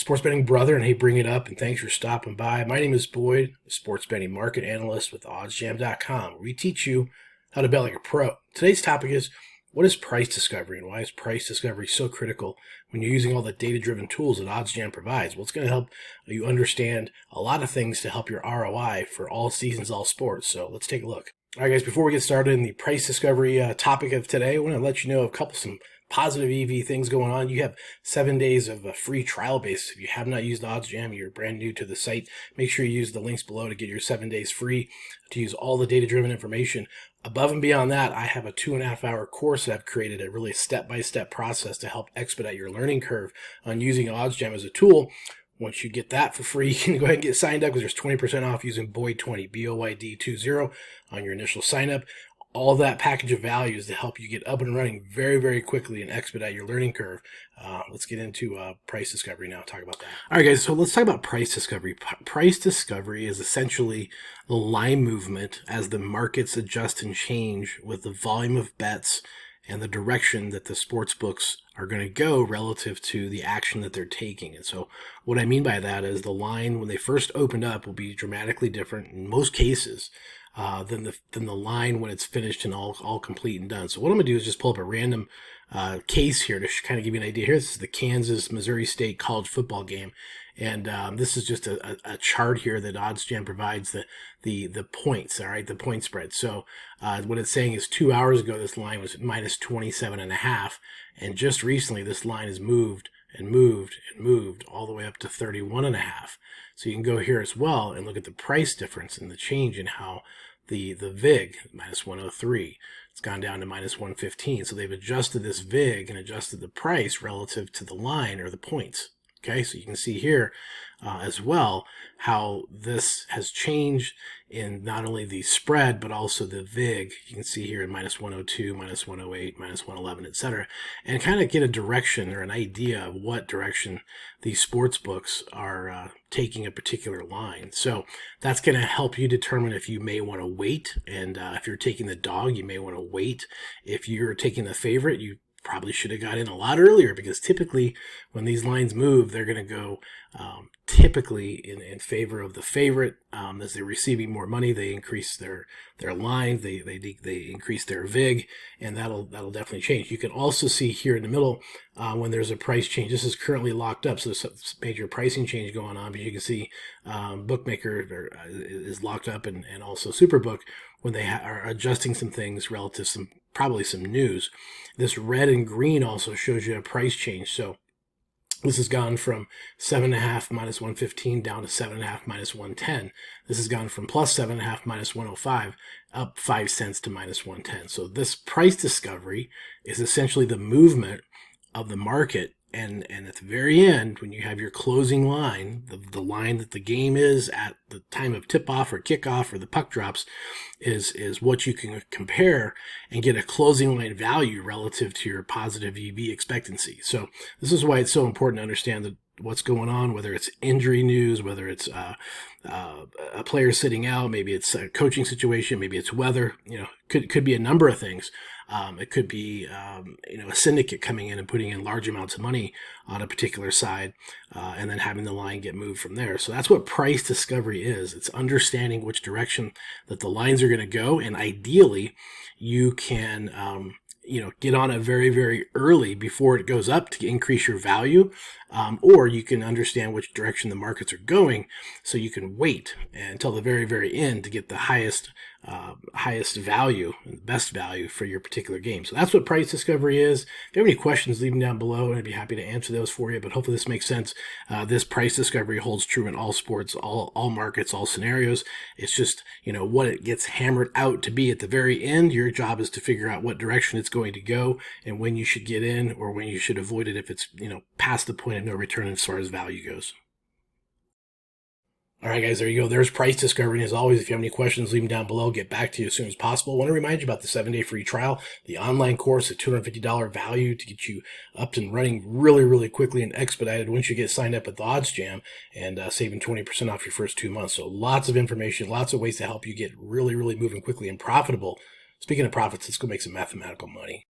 Sports betting brother, and hey, bring it up, and thanks for stopping by. My name is Boyd, a sports betting market analyst with OddsJam.com, where we teach you how to bet like a pro. Today's topic is, what is price discovery, and why is price discovery so critical when you're using all the data-driven tools that OddsJam provides? Well, it's going to help you understand a lot of things to help your ROI for all seasons, all sports. So let's take a look. All right, guys, before we get started in the price discovery topic of today, I want to let you know some positive EV things going on. You have 7 days of a free trial base. If you have not used OddsJam, you're brand new to the site, make sure you use the links below to get your 7 days free to use all the data-driven information. Above and beyond that, I have a 2.5-hour course that I've created, a really step-by-step process to help expedite your learning curve on using OddsJam as a tool. Once you get that for free, you can go ahead and get signed up because there's 20% off using Boyd20, B-O-Y-D 20 on your initial sign up. All that package of value is to help you get up and running very, very quickly and expedite your learning curve. Let's get into price discovery now. Talk about that. All right, guys, so let's talk about price discovery. Price discovery is essentially the line movement as the markets adjust and change with the volume of bets and the direction that the sports books are going to go relative to the action that they're taking. And so what I mean by that is the line when they first opened up will be dramatically different in most cases than the line when it's finished and all complete and done. So what I'm going to do is just pull up a random case here to kind of give you an idea. Here, this is the Kansas-Missouri State college football game. And this is just a chart here that OddsJam provides the points, all right, the point spread. So what it's saying is 2 hours ago, this line was minus 27.5. And just recently, this line has moved and moved and moved all the way up to 31.5. So you can go here as well and look at the price difference and the change in how the VIG, minus 103, it's gone down to minus 115. So they've adjusted this VIG and adjusted the price relative to the line or the points. Okay, so you can see here as well how this has changed in not only the spread, but also the VIG. You can see here in minus 102, minus 108, minus 111, etc. And kind of get a direction or an idea of what direction these sports books are taking a particular line. So that's going to help you determine if you may want to wait. And if you're taking the dog, you may want to wait. If you're taking the favorite, you probably should have got in a lot earlier, because typically when these lines move, they're going to go typically in favor of the favorite. As they're receiving more money, they increase their line, they increase their VIG, and that'll definitely change. You can also see here in the middle when there's a price change. This is currently locked up, so there's a major pricing change going on, but you can see bookmaker is locked up, and also Superbook when they are adjusting some things relative to probably some news. This red and green also shows you a price change. So this has gone from 7.5 minus 115 down to 7.5 minus 110. This has gone from plus 7.5 minus 105 up 5 cents to minus 110. So this price discovery is essentially the movement of the market. And at the very end, when you have your closing line, the line that the game is at the time of tip-off or kickoff or the puck drops, is what you can compare and get a closing line value relative to your positive EV expectancy. So this is why it's so important to understand what's going on, whether it's injury news, whether it's a player sitting out, maybe it's a coaching situation, maybe it's weather. Could be a number of things. It could be a syndicate coming in and putting in large amounts of money on a particular side, and then having the line get moved from there. So that's what price discovery is. It's understanding which direction that the lines are going to go, and ideally you can get on it very, very early before it goes up to increase your value, or you can understand which direction the markets are going, so you can wait until the very, very end to get the highest value, best value for your particular game. So that's what price discovery is. If you have any questions, leave them down below, and I'd be happy to answer those for you. But hopefully this makes sense. This price discovery holds true in all sports, all markets, all scenarios. It's just, what it gets hammered out to be at the very end. Your job is to figure out what direction it's going to go and when you should get in or when you should avoid it if it's, past the point of no return as far as value goes. All right, guys, there you go. There's price discovery. And as always, if you have any questions, leave them down below. Get back to you as soon as possible. I want to remind you about the 7-day free trial, the online course at $250 value to get you up and running really, really quickly and expedited once you get signed up at the OddsJam, and saving 20% off your first 2 months. So lots of information, lots of ways to help you get really, really moving quickly and profitable. Speaking of profits, let's go make some mathematical money.